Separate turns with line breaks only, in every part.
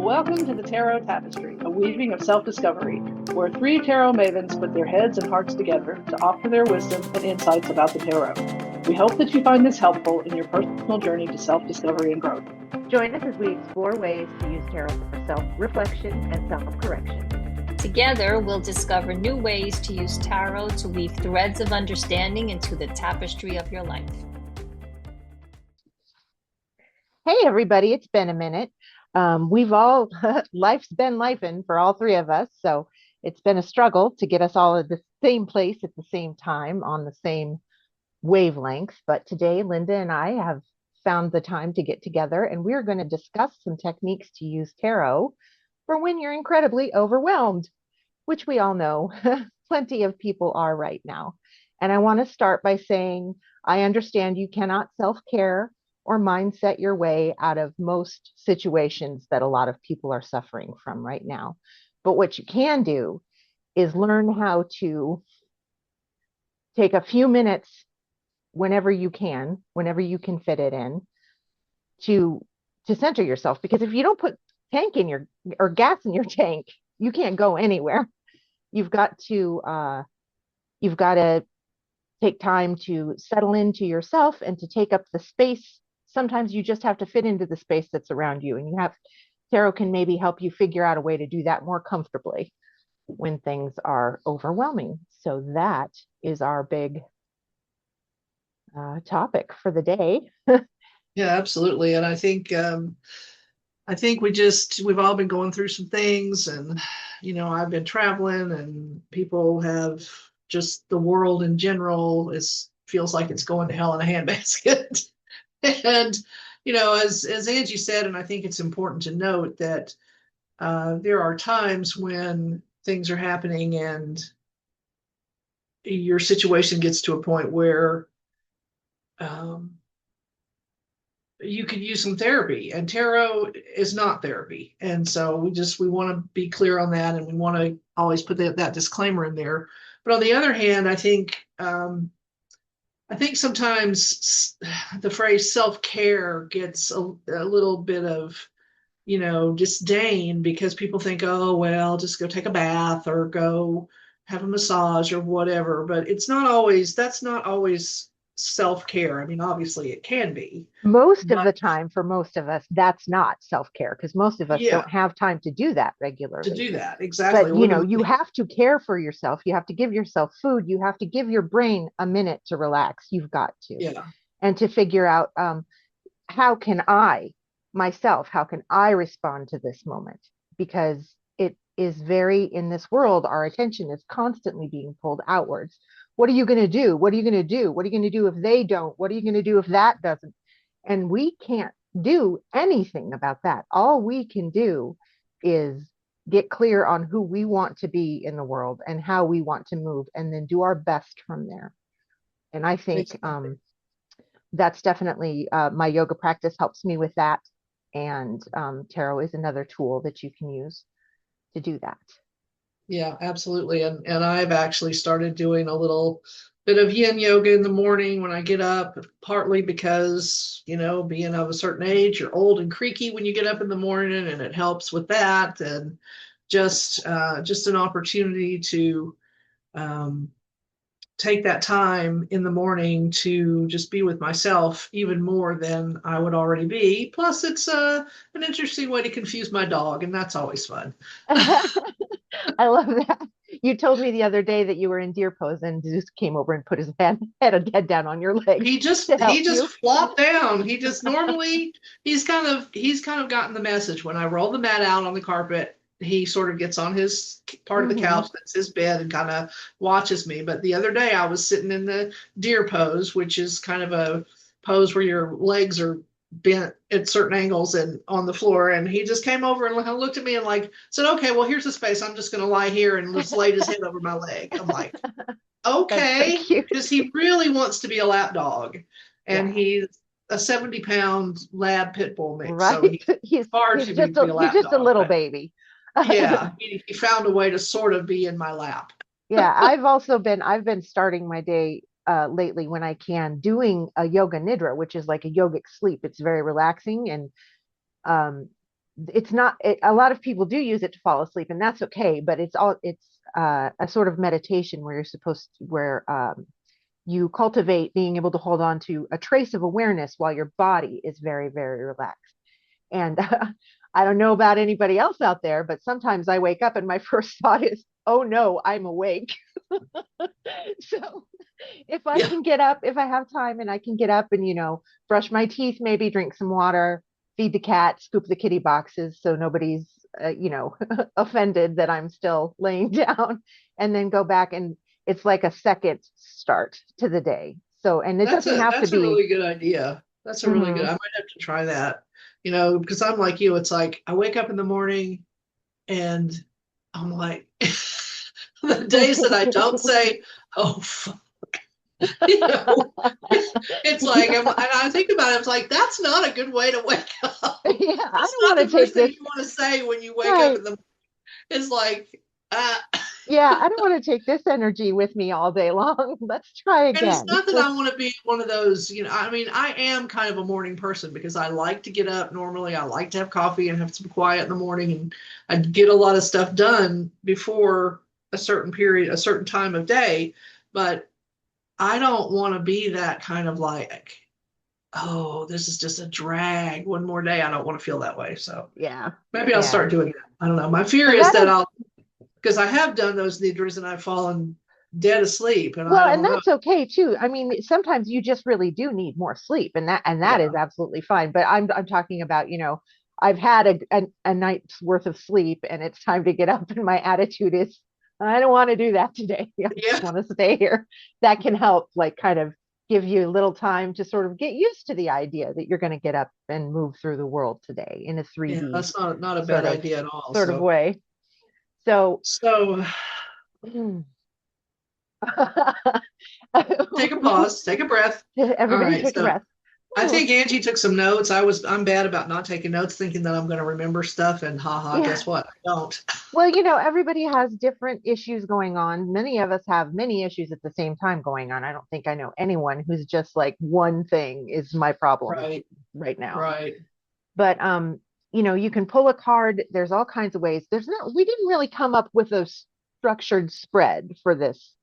Welcome to the Tarot Tapestry, a weaving of self-discovery, where three tarot mavens put their heads and hearts together to offer their wisdom and insights about the tarot. We hope that you find this helpful in your personal journey to self-discovery and growth.
Join us as we explore ways to use tarot for self-reflection and self-correction.
Together, we'll discover new ways to use tarot to weave threads of understanding into the tapestry of your life.
Hey, everybody, it's been a minute. We've all, life's been lifing for all three of us. So it's been a struggle to get us all at the same place at the same time on the same wavelength. But today, Linda and I have found the time to get together, and we're going to discuss some techniques to use tarot for when you're incredibly overwhelmed, which we all know plenty of people are right now. And I want to start by saying, I understand you cannot self-care or mindset your way out of most situations that a lot of people are suffering from right now. But what you can do is learn how to take a few minutes whenever you can fit it in, to center yourself. Because if you don't put tank in your or gas in your tank, you can't go anywhere. You've got to take time to settle into yourself and to take up the space. Sometimes you just have to fit into the space that's around you, and tarot can maybe help you figure out a way to do that more comfortably when things are overwhelming. So that is our big topic for the day.
Yeah, absolutely. And I think we've all been going through some things, and I've been traveling, and people have just the world in general feels like it's going to hell in a handbasket. And as Angie said, and I think it's important to note that there are times when things are happening and your situation gets to a point where you could use some therapy, and tarot is not therapy. And so we want to be clear on that, and we want to always put that disclaimer in there. But on the other hand, I think sometimes the phrase self-care gets a little bit of, disdain, because people think, oh, well, just go take a bath or go have a massage or whatever. But that's not always self-care. I mean, obviously it can be.
Most of the time, for most of us, that's not self-care, because most of us
Yeah,
don't have time to do that regularly.
to do that, exactly.
But you have to care for yourself. You have to give yourself food. You have to give your brain a minute to relax. You've got to.
Yeah.
And to figure out, how can I respond to this moment? Because it is in this world, our attention is constantly being pulled outwards. What are you going to do? What are you going to do? What are you going to do if they don't? What are you going to do if that doesn't? And we can't do anything about that. All we can do is get clear on who we want to be in the world and how we want to move, and then do our best from there. And I think that's definitely my yoga practice helps me with that. And tarot is another tool that you can use to do that.
Yeah, absolutely. And I've actually started doing a little bit of yin yoga in the morning when I get up, partly because, being of a certain age, you're old and creaky when you get up in the morning, and it helps with that. And just an opportunity to take that time in the morning to just be with myself even more than I would already be. Plus, it's an interesting way to confuse my dog, and that's always fun.
I love that. You told me the other day that you were in deer pose, and Zeus came over and put his head down on your leg.
He just flopped down. He just normally he's kind of gotten the message. When I roll the mat out on the carpet, he sort of gets on his part of the couch that's his bed and kind of watches me. But the other day I was sitting in the deer pose, which is kind of a pose where your legs are bent at certain angles and on the floor, and he just came over and looked at me and said, okay, well, here's the space. I'm just going to lie here, and just laid his head over my leg. I'm like, okay, because he really wants to be a lap dog, and he's a 70-pound lab pit bull mix.
Right.
So he's far too big to be a lap dog.
He's just a little baby.
Yeah, he found a way to sort of be in my lap.
Yeah, I've been starting my day lately, when I can, doing a yoga nidra, which is like a yogic sleep. It's very relaxing, and it's not, a lot of people do use it to fall asleep, and that's okay, but it's a sort of meditation where you're supposed to, where you cultivate being able to hold on to a trace of awareness while your body is very, very relaxed. And I don't know about anybody else out there, but sometimes I wake up and my first thought is, oh no, I'm awake. So if I
Yeah.
can get up, if I have time and I can get up and, brush my teeth, maybe drink some water, feed the cat, scoop the kitty boxes so nobody's, offended that I'm still laying down, and then go back, and it's like a second start to the day. So, and it doesn't have to
That's a
be,
really good idea. That's a really good.
mhm.
I might have to try that. Because I'm like you. It's like I wake up in the morning and I'm like, the days that I don't say, "Oh, fuck," you know, it's like, and I think about it. It's like that's not a good way to wake up.
Yeah, I
That's
don't
not
want
the
to take
first thing
this.
you want to say when you wake up
Right.
in the. It's like, uh,
Yeah, I don't want to take this energy with me all day long. Let's try
and it's
again.
not that I want to be one of those. I mean, I am kind of a morning person because I like to get up normally. I like to have coffee and have some quiet in the morning, and I get a lot of stuff done before a certain period, a certain time of day. But I don't want to be that kind of like, oh, this is just a drag. One more day. I don't want to feel that way. So
Yeah.
maybe I'll
Yeah.
start doing that. I don't know. My fear
So
is
that
that
is,
because I have done those nidras and I've fallen dead asleep, and I
well, and
don't know.
that's okay too. I mean, sometimes you just really do need more sleep, and that is
Yeah.
absolutely fine. But I'm talking about, I've had a night's worth of sleep and it's time to get up, and my attitude is, I don't want to do that today. I just
Yeah.
want to stay here. That can help, like, kind of give you a little time to sort of get used to the idea that you're going to get up and move through the world today in a
Yeah,
3D
that's not a bad
sort of
idea at all.
sort of
So,
way. So
so take a pause, take a breath. All
everybody
right.
take a
So
breath.
I
Ooh,
think Angie took some notes. I'm bad about not taking notes, thinking that I'm going to remember stuff, and haha,
yeah.
guess what? I don't.
Well, everybody has different issues going on. Many of us have many issues at the same time going on. I don't think I know anyone who's just like, one thing is my problem
Right.
right now.
Right.
But you can pull a card. There's all kinds of ways. We didn't really come up with a structured spread for this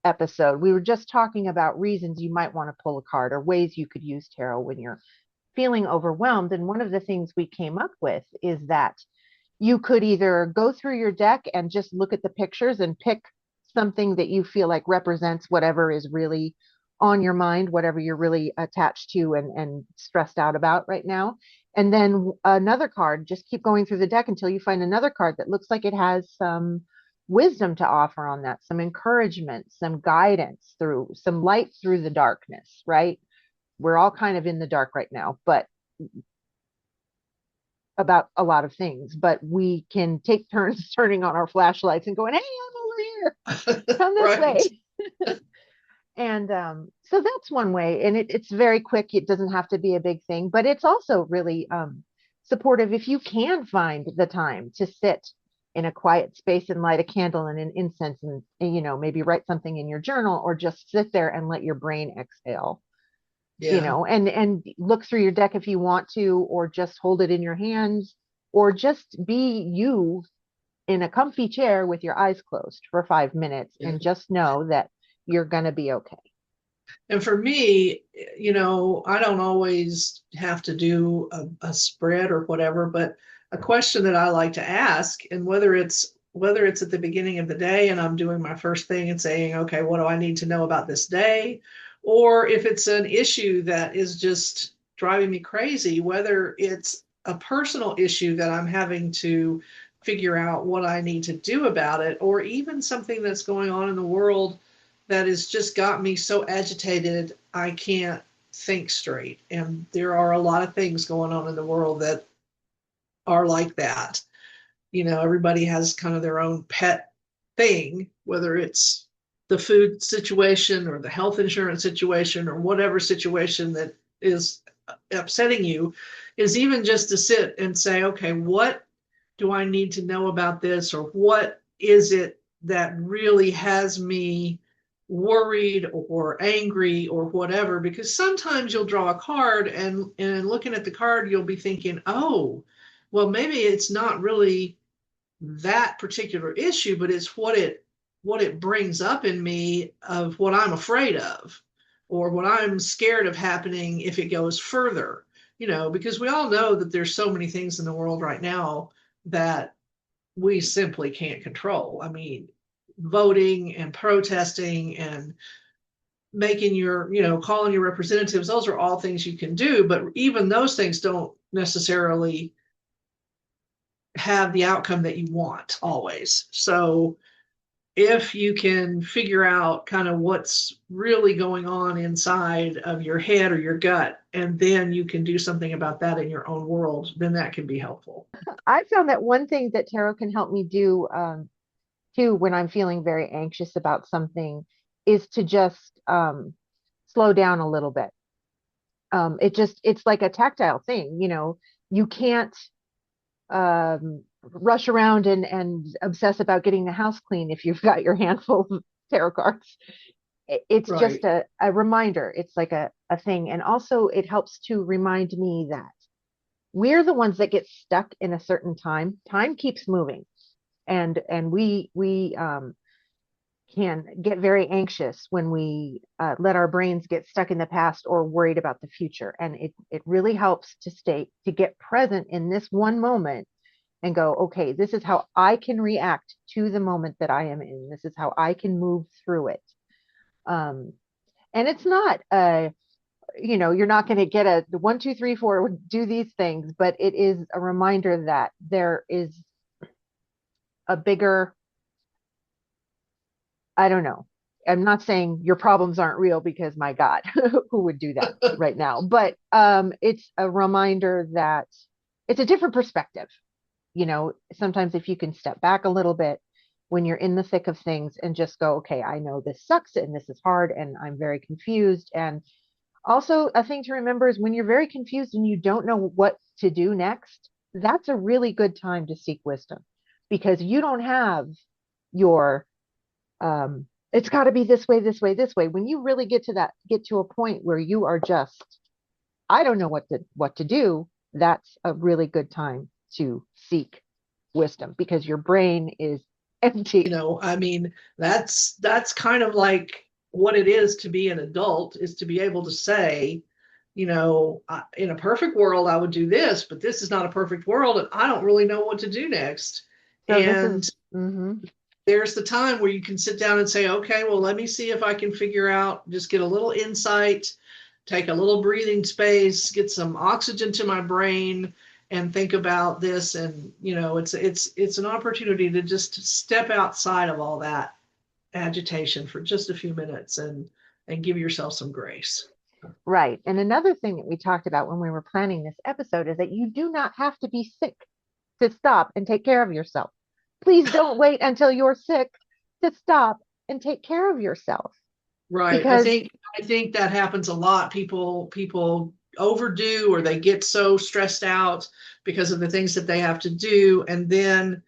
episode. We were just talking about reasons you might want to pull a card, or ways you could use tarot when you're feeling overwhelmed. And one of the things we came up with is that you could either go through your deck and just look at the pictures and pick something that you feel like represents whatever is really on your mind, whatever you're really attached to and stressed out about right now. And then another card, just keep going through the deck until you find another card that looks like it has some wisdom to offer on that, some encouragement, some guidance, through some light through the darkness, right? We're all kind of in the dark right now, but about a lot of things, but we can take turns turning on our flashlights and going, hey, I'm over here, come this
Right.
way. And so that's one way. And it's very quick. It doesn't have to be a big thing, but it's also really supportive if you can find the time to sit in a quiet space and light a candle and an incense, and maybe write something in your journal, or just sit there and let your brain exhale,
Yeah.
and look through your deck if you want to, or just hold it in your hands, or just be you in a comfy chair with your eyes closed for 5 minutes,
Yeah.
and just know that you're going to be okay.
And for me, I don't always have to do a spread or whatever, but a question that I like to ask, and whether it's at the beginning of the day and I'm doing my first thing and saying, okay, what do I need to know about this day? Or if it's an issue that is just driving me crazy, whether it's a personal issue that I'm having to figure out what I need to do about it, or even something that's going on in the world that has just got me so agitated I can't think straight. And there are a lot of things going on in the world that are like that. Everybody has kind of their own pet thing, whether it's the food situation or the health insurance situation or whatever situation that is upsetting you, is even just to sit and say, okay, what do I need to know about this? Or what is it that really has me worried or angry or whatever? Because sometimes you'll draw a card, and looking at the card, you'll be thinking, oh, well, maybe it's not really that particular issue, but it's what it brings up in me of what I'm afraid of or what I'm scared of happening if it goes further. Because we all know that there's so many things in the world right now that we simply can't control. I mean, voting and protesting and making calling your representatives, those are all things you can do, but even those things don't necessarily have the outcome that you want always. So if you can figure out kind of what's really going on inside of your head or your gut, and then you can do something about that in your own world, then that can be helpful.
I found that one thing that tarot can help me do too when I'm feeling very anxious about something is to just slow down a little bit. It's like a tactile thing, you can't rush around and obsess about getting the house clean if you've got your handful of tarot cards. It's
Right.
just a reminder. It's like a thing. And also it helps to remind me that we're the ones that get stuck in a certain time. Time keeps moving. And we can get very anxious when we let our brains get stuck in the past or worried about the future. And it really helps to get present in this one moment and go, okay, this is how I can react to the moment that I am in. This is how I can move through it. And it's not you're not going to get a 1, 2, 3, 4, do these things, but it is a reminder that there is a bigger, I don't know. I'm not saying your problems aren't real because my God, who would do that right now? But it's a reminder that it's a different perspective. Sometimes if you can step back a little bit when you're in the thick of things and just go, okay, I know this sucks and this is hard and I'm very confused. And also a thing to remember is when you're very confused and you don't know what to do next, that's a really good time to seek wisdom because you don't have your it's got to be this way, this way, this way. When you really get to a point where you are just, I don't know what to do, that's a really good time to seek wisdom because your brain is empty.
I mean, that's kind of like what it is to be an adult, is to be able to say, in a perfect world, I would do this, but this is not a perfect world, and I don't really know what to do next.
So
and there's the time where you can sit down and say, okay, well, let me see if I can figure out, just get a little insight, take a little breathing space, get some oxygen to my brain, and think about this. And it's an opportunity to just step outside of all that agitation for just a few minutes and give yourself some grace.
Right. And another thing that we talked about when we were planning this episode is that you do not have to be sick to stop and take care of yourself. Please don't wait until you're sick to stop and take care of yourself.
Right.
Because
I think that happens a lot. People overdo, or they get so stressed out because of the things that they have to do, and then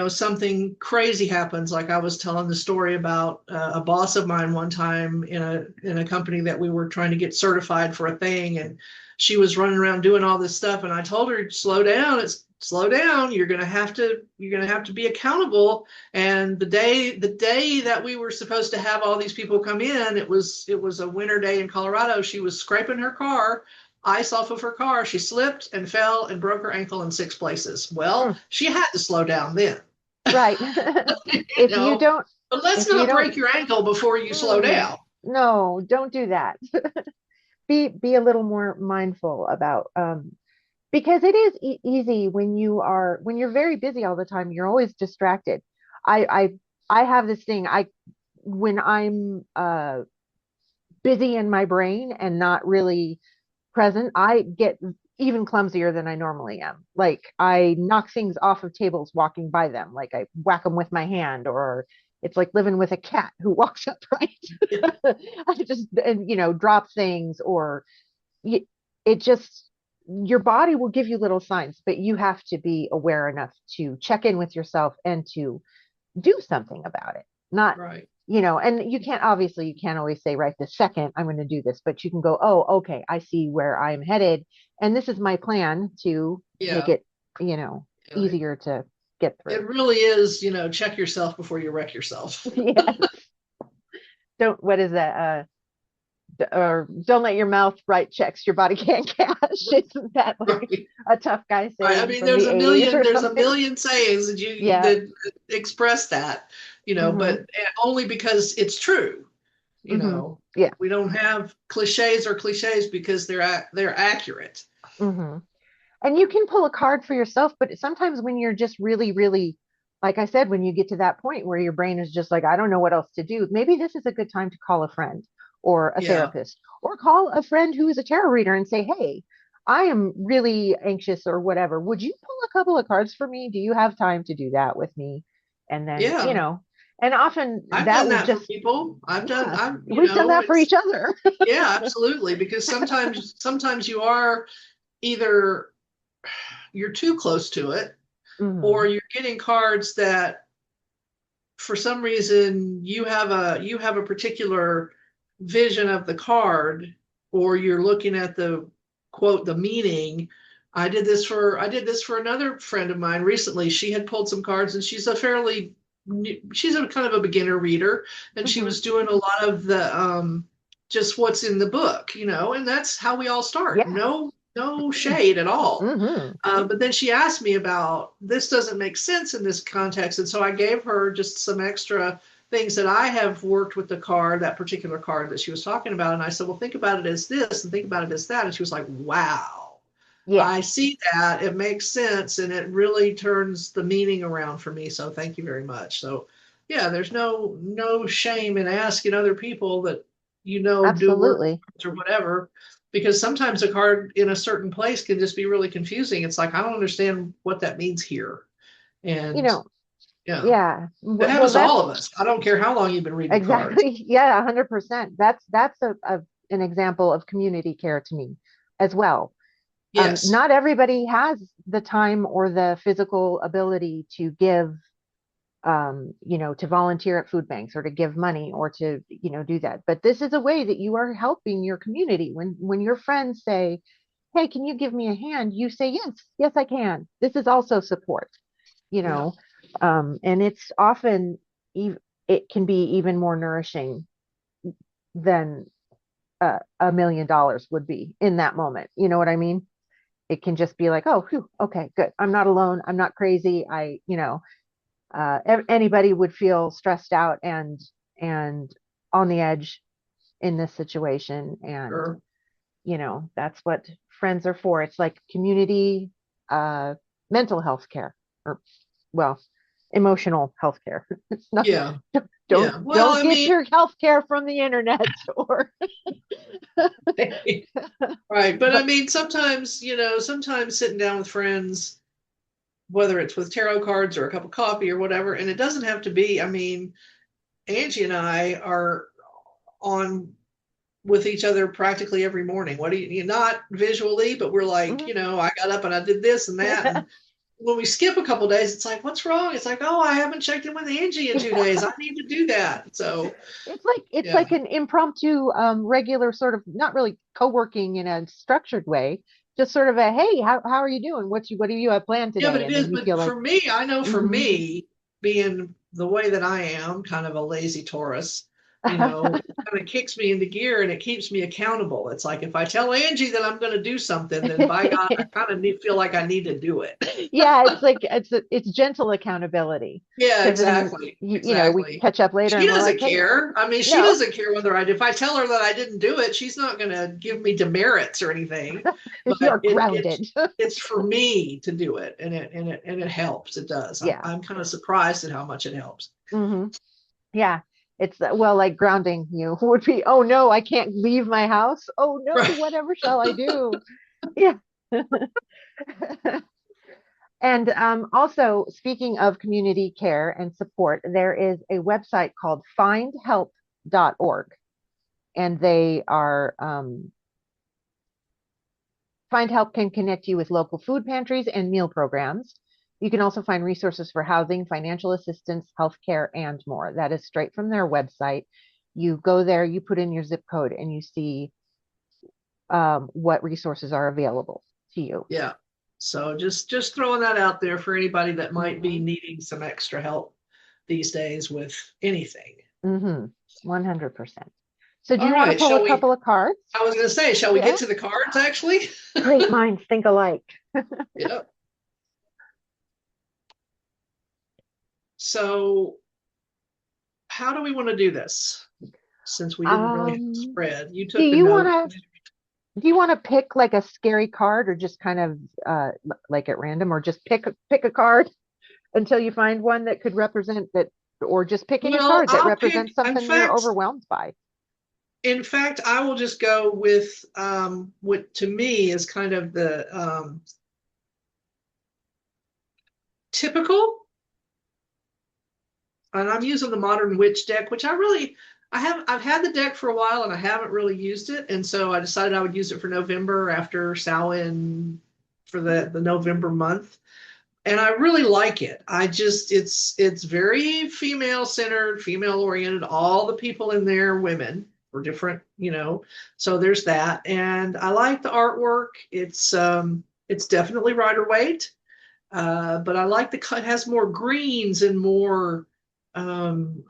something crazy happens. Like I was telling the story about a boss of mine one time in a company that we were trying to get certified for a thing, and she was running around doing all this stuff, and I told her, slow down, you're going to have to be accountable. And the day that we were supposed to have all these people come in, it was a winter day in Colorado. She was scraping her car, ice off of her car. She slipped and fell and broke her ankle in 6 places. Well, she had to slow down then.
Right. If you don't,
but let's not break your ankle before you slow down.
No, don't do that. Be a little more mindful about because it is easy when you're very busy all the time, you're always distracted. I have this thing, when I'm busy in my brain and not really present, I get even clumsier than I normally am. Like I knock things off of tables walking by them, like I whack them with my hand, or it's like living with a cat who walks upright. I just drop things, or it just, your body will give you little signs, but you have to be aware enough to check in with yourself and to do something about it. Not right. And you can't always say right this second I'm going to do this, but you can go, oh, okay, I see where I'm headed, and this is my plan to make it easier to get
It
through.
really is, check yourself before you wreck yourself.
Yes. What is that? Or don't let your mouth write checks your body can't cash. Isn't that like
Right.
a tough guy
Right. I
saying
mean,
from the 80s or
there's a
something?
million sayings
Yeah.
that express that,
Hmm.
but only because it's true.
Hmm. Yeah.
We don't have cliches because they're accurate.
Hmm. And you can pull a card for yourself, but sometimes when you're just really, really, like I said, when you get to that point where your brain is just like, I don't know what else to do, maybe this is a good time to call a friend or a
Yeah.
therapist or call a friend who is a tarot reader and say, hey, I am really anxious or whatever. Would you pull a couple of cards for me? Do you have time to do that with me? And then,
Yeah.
and often
I've
that
done
will
that for
just,
people.
yeah, we've done that for each other.
yeah, absolutely. Because sometimes you are either you're too close to it, or
Hmm.
you're getting cards that for some reason you have a particular vision of the card, or you're looking at the quote the meaning. I did this for another friend of mine recently. She had pulled some cards, and she's a kind of a beginner reader, and she
Hmm.
was doing a lot of the just what's in the book, and that's how we all start.
Yeah.
No shade at all.
Hmm.
But then she asked me about this doesn't make sense in this context. And so I gave her just some extra things that I have worked with the card, that particular card that she was talking about. And I said, well, think about it as this and think about it as that. And she was like, wow,
Yeah.
I see that. It makes sense. And it really turns the meaning around for me. So thank you very much. So yeah, there's no shame in asking other people that do work
Absolutely.
or whatever, because sometimes a card in a certain place can just be really confusing. It's like I don't understand what that means here.
You
And
know,
yeah,
yeah.
it
Well,
happens to all
that's
of us. I don't care how long you've been reading cards.
exactly, yeah, 100%. That's an example of community care to me as well.
Yes.
Not everybody has the time or the physical ability to give, to volunteer at food banks or to give money or to, do that. But this is a way that you are helping your community. When your friends say, hey, can you give me a hand? You say, yes, yes, I can. This is also support, you
Yeah.
know, and it's often, it can be even more nourishing than $1 million would be in that moment. You know what I mean? It can just be like, oh, whew, okay, good. I'm not alone. I'm not crazy. Anybody would feel stressed out and on the edge in this situation. And,
Sure.
that's what friends are for. It's like community, uh, mental health care, or, well, emotional health care. It's not,
Yeah.
don't,
Yeah. Well,
don't
I
get
mean,
your health care from the internet or,
right. But I
but,
mean, sometimes sitting down with friends, whether it's with tarot cards or a cup of coffee or whatever, and it doesn't have to be, I mean, Angie and I are on with each other practically every morning. What do you not visually, but we're like,
mhm.
I got up and I did this and that. And when we skip a couple days, it's like, what's wrong? It's like, oh, I haven't checked in with Angie in 2 days. I need to do that. So
It's
yeah.
like an impromptu, regular sort of, not really co-working in a structured way, just sort of a, hey, how are you doing? What do you have planned
Yeah, but
today?
it
And
is.
then you
But
feel like,
for me, I know for
mhm.
me, being the way that I am, kind of a lazy Taurus, it kind of kicks me into gear and it keeps me accountable. It's like if I tell Angie that I'm going to do something, then by God, I kind of feel like I need to do it.
Yeah, it's like it's gentle accountability
Yeah,
because then
exactly.
we
Exactly.
catch up later
She
and we're like,
doesn't
hey,
care. I mean, she
no,
doesn't care whether if I tell her that I didn't do it, she's not going to give me demerits or anything.
you're
But
grounded.
it's for me to do it, and it helps. It does. I'm
Yeah.
I'm kind of surprised at how much it helps.
Hmm. Yeah. It's well, like grounding you would be, oh no, I can't leave my house. Oh no,
Right.
whatever shall I do? Yeah. And also, speaking of community care and support, there is a website called findhelp.org. And Find Help can connect you with local food pantries and meal programs. You can also find resources for housing, financial assistance, healthcare, and more. That is straight from their website. You go there, you put in your zip code, and you see what resources are available to you.
Yeah. So just throwing that out there for anybody that might be needing some extra help these days with anything.
100%. So do
All
you want to
right,
pull
shall
a
we?
couple of cards?
I was going to say, shall we
Yeah.
get to the cards actually?
Great minds think alike.
Yep. So how do we want to do this? Since we didn't really have a spread, you
Do
took the
you want
notes.
to do you want to pick like a scary card or just kind of like at random, or just pick a card until you find one that could represent that, or just pick any
Well,
card that
I'll pick,
represents something you're overwhelmed by?
in fact, I will just go with what to me is kind of the typical, and I'm using the Modern Witch deck, which I've had the deck for a while and I haven't really used it. And so I decided I would use it for November after Samhain for the November month. And I really like it. It's very female centered, female oriented. All the people in there, women, or different, so there's that. And I like the artwork. It's definitely Rider Waite. But I like it has more greens and more um,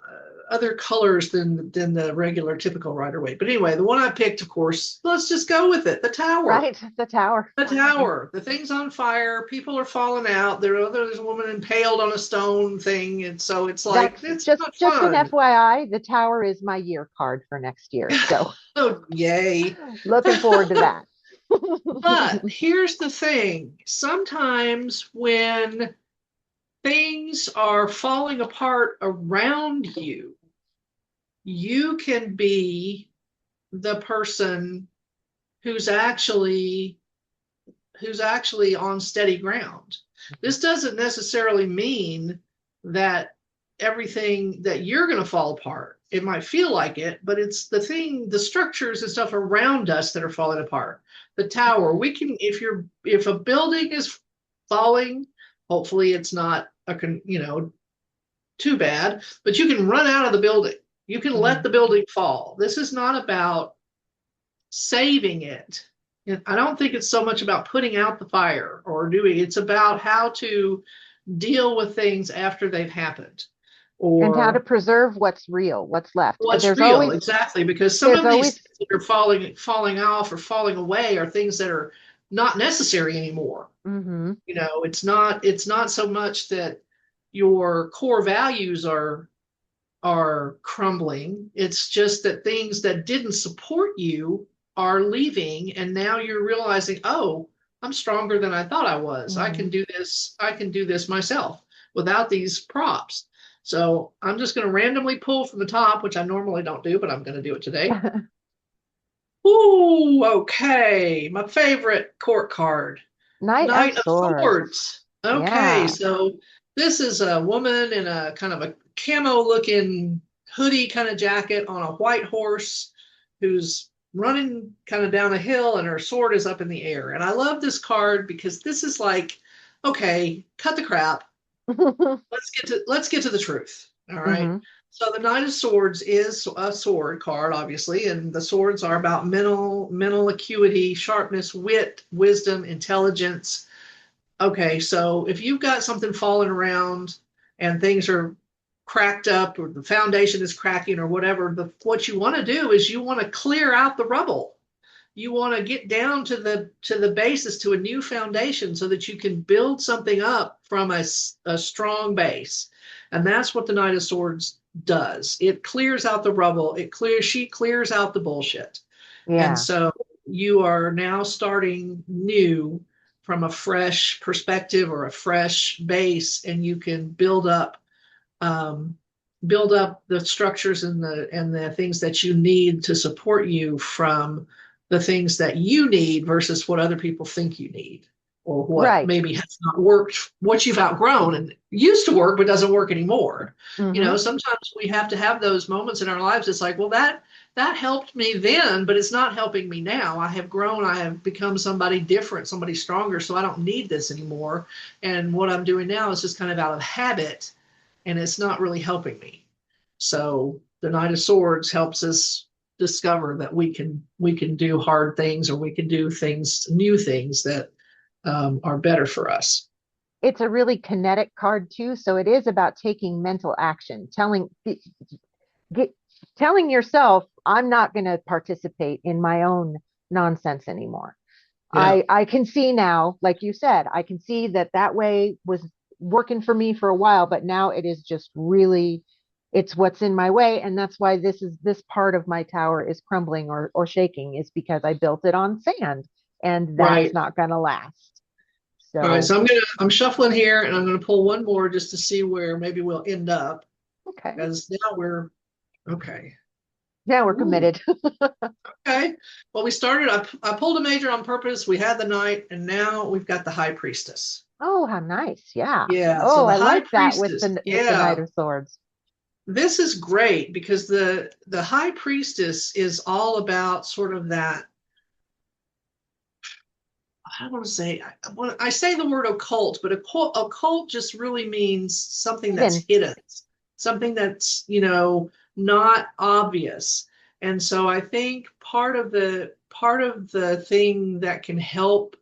other colors than the regular typical Rider Waite. But anyway, the one I picked, of course, let's just go with it. The tower.
Right, the tower.
The tower. The thing's on fire. People are falling out. There's a woman impaled on a stone thing, and so it's like it's
just
not
just an
fun.
FYI, the tower is my year card for next year. So
Oh, yay.
looking forward to that.
But here's the thing. Sometimes when things are falling apart around you, you can be the person who's actually on steady ground. This doesn't necessarily mean that everything that you're going to fall apart. It might feel like it, but it's the structures and stuff around us that are falling apart. The tower, if a building is falling, hopefully it's not too bad, but you can run out of the building. You can let the building fall. This is not about saving it. I don't think it's so much about putting out the fire or it's about how to deal with things after they've happened.
And how to preserve what's real, what's left.
Exactly, because some of these things that are falling off or falling away are things that are not necessary anymore. It's not so much that your core values are crumbling. It's just that things that didn't support you are leaving, and now you're realizing, oh, I'm stronger than I thought I was. I can do this myself without these props. So I'm just going to randomly pull from the top, which I normally don't do, but I'm going to do it today. Ooh, okay. My favorite court card. Knight of Swords. Okay, yeah. So this is a woman in a kind of a camo looking hoodie kind of jacket on a white horse who's running kind of down a hill, and her sword is up in the air. And I love this card because this is like, okay, cut the crap. Let's get to the truth. All right. So the Knight of Swords is a sword card, obviously, and the swords are about mental acuity, sharpness, wit, wisdom, intelligence. Okay, so if you've got something falling around and things are cracked up, or the foundation is cracking, or whatever, what you want to do is you want to clear out the rubble. You want to get down to the basis, to a new foundation, so that you can build something up from a strong base. And that's what the Knight of Swords does. It clears out the rubble. She clears out the bullshit. Yeah. And so you are now starting new from a fresh perspective or a fresh base, and you can build up the structures and the things that you need to support you from the things that you need versus what other people think you need, or what maybe has not worked, what you've outgrown and used to work but doesn't work anymore. Sometimes we have to have those moments in our lives. It's like, well, that helped me then, but it's not helping me now. I have grown. I have become somebody different, somebody stronger, so I don't need this anymore. And what I'm doing now is just kind of out of habit, and it's not really helping me. So the Knight of Swords helps us discover that we can do hard things, or we can do new things that are better for us.
It's a really kinetic card too. So it is about taking mental action, get, telling yourself, I'm not going to participate in my own nonsense anymore.
Yeah.
I can see now, like you said, I can see that that way was working for me for a while, but now it is just really, it's what's in my way. And that's why this part of my tower is crumbling or shaking, is because I built it on sand, and that's
Right.
not going to last.
All right.
So,
So I'm shuffling here, and I'm going to pull one more just to see where maybe we'll end up,
okay.
because now we're okay.
Now we're
Ooh,
committed.
okay. Well, we started. I pulled a major on purpose. We had the knight, and now we've got the high priestess.
Oh, how nice. Yeah.
Yeah. So
Oh,
the
I
high
like that with
priestess.
the Knight
Yeah.
of Swords.
This is great because the high priestess is all about sort of that. I don't want to say, I say the word occult, but occult just really means something that's hidden, something that's, not obvious. And so I think part of the thing that can help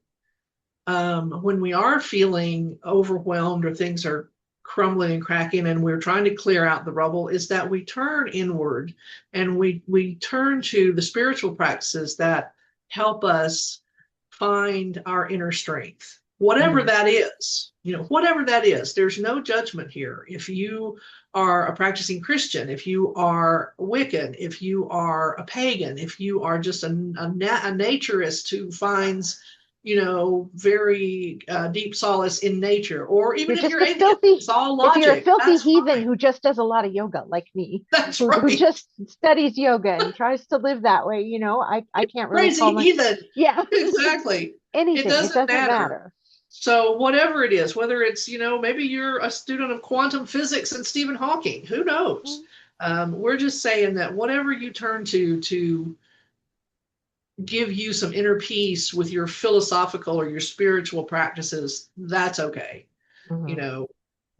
when we are feeling overwhelmed or things are crumbling and cracking and we're trying to clear out the rubble is that we turn inward and we turn to the spiritual practices that help us find our inner strength, whatever that is. Whatever that is, there's no judgment here. If you are a practicing Christian, if you are Wiccan, if you are a pagan, if you are just a naturist who finds very deep solace in nature, or even
You're
if
just
you're
a
atheist,
filthy,
it's all
if you're a
logic.
filthy
That's
heathen
fine.
who just does a lot of yoga like me,
That's
who
right.
just studies yoga and tries to live that way, I can't really call
Crazy
my,
heathen.
yeah,
Exactly. It
anything. It
doesn't
doesn't
matter.
matter.
So whatever it is, whether it's, maybe you're a student of quantum physics and Stephen Hawking, who knows? We're just saying that whatever you turn to give you some inner peace with your philosophical or your spiritual practices, that's okay.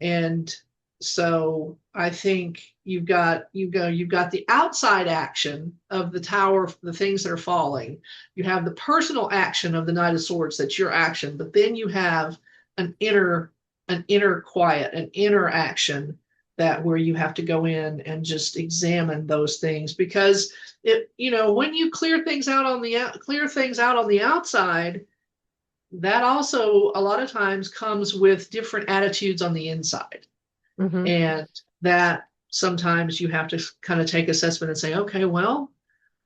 And so I think you've got the outside action of the tower, the things that are falling. You have the personal action of the Knight of Swords, that's your action, but then you have an inner quiet, an inner action that where you have to go in and just examine those things, because when you clear things out on the outside, that also a lot of times comes with different attitudes on the inside. And that sometimes you have to kind of take assessment and say, okay, well,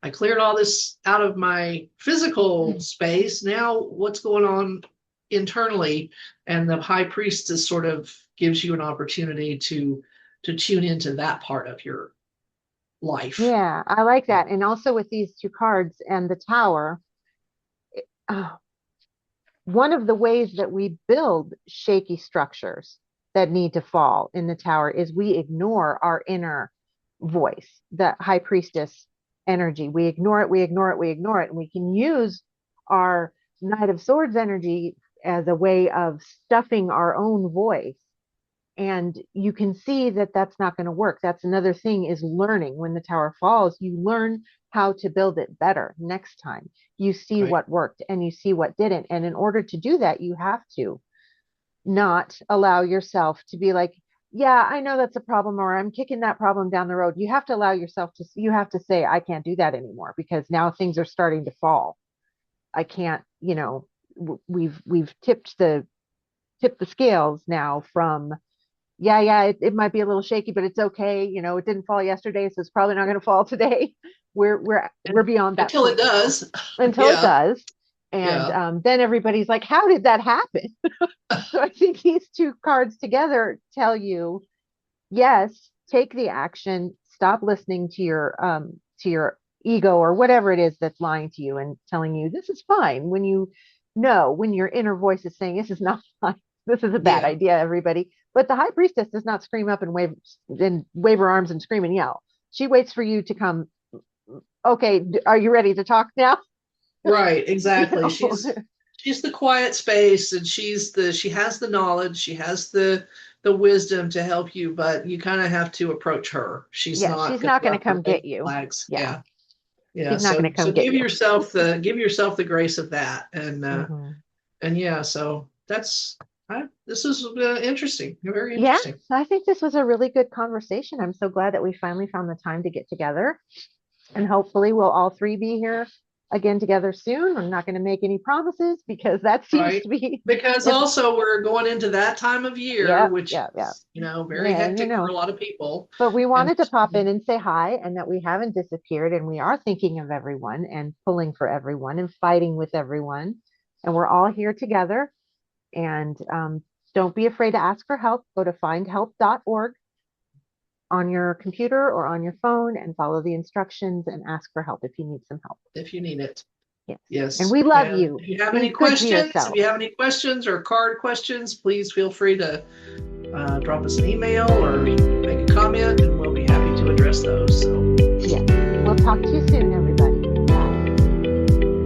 I cleared all this out of my physical space. Now what's going on internally? And the high priestess sort of gives you an opportunity to tune into that part of your life.
Yeah, I like that. And also with these two cards and the tower, one of the ways that we build shaky structures that need to fall in the tower is we ignore our inner voice, the high priestess energy. We ignore it, we ignore it, we ignore it. And we can use our Knight of Swords energy as a way of stuffing our own voice. And you can see that that's not going to work. That's another thing, is learning. When the tower falls, you learn how to build it better next time. You see what worked and you see what didn't. And in order to do that, you have to not allow yourself to be like, yeah, I know that's a problem, or I'm kicking that problem down the road. You have to allow yourself to, you have to say, I can't do that anymore, because now things are starting to fall. I can't, we've tipped the scales now from, it might be a little shaky, but it's okay. It didn't fall yesterday, so it's probably not going to fall today. We're beyond that
until
point
it does.
until it does. And
Yeah.
then everybody's like, how did that happen? So I think these two cards together tell you, yes, take the action, stop listening to your ego or whatever it is that's lying to you and telling you this is fine, when when your inner voice is saying this is not fine, this is a bad idea, everybody. But the high priestess does not scream up and wave her arms and scream and yell. She waits for you to come. Okay, are you ready to talk now?
Right, exactly. She's the quiet space, and she has the knowledge, she has the wisdom to help you, but you kind of have to approach her. She's not
going to come get you.
Flags.
Yeah.
Yeah.
She's not going to come get
give
you.
yourself the grace of that, and And yeah, so this is interesting, very
Yeah,
interesting.
I think this was a really good conversation. I'm so glad that we finally found the time to get together. And hopefully we'll all three be here again together soon. I'm not going to make any promises because that seems
Right.
to be
Because also we're going into that time of year, which is, very hectic for a lot of people.
But we wanted to
And
pop in and say hi, and that we haven't disappeared, and we are thinking of everyone and pulling for everyone and fighting with everyone. And we're all here together. And don't be afraid to ask for help. Go to findhelp.org on your computer or on your phone and follow the instructions and ask for help if you need some help.
If you need it.
Yes.
Yes.
And we love you.
If you have
Be
any
good to
questions,
yourself.
if you have any questions or card questions, please feel free to drop us an email or make a comment, and we'll be happy to address those. So
Yeah. We'll talk to you soon,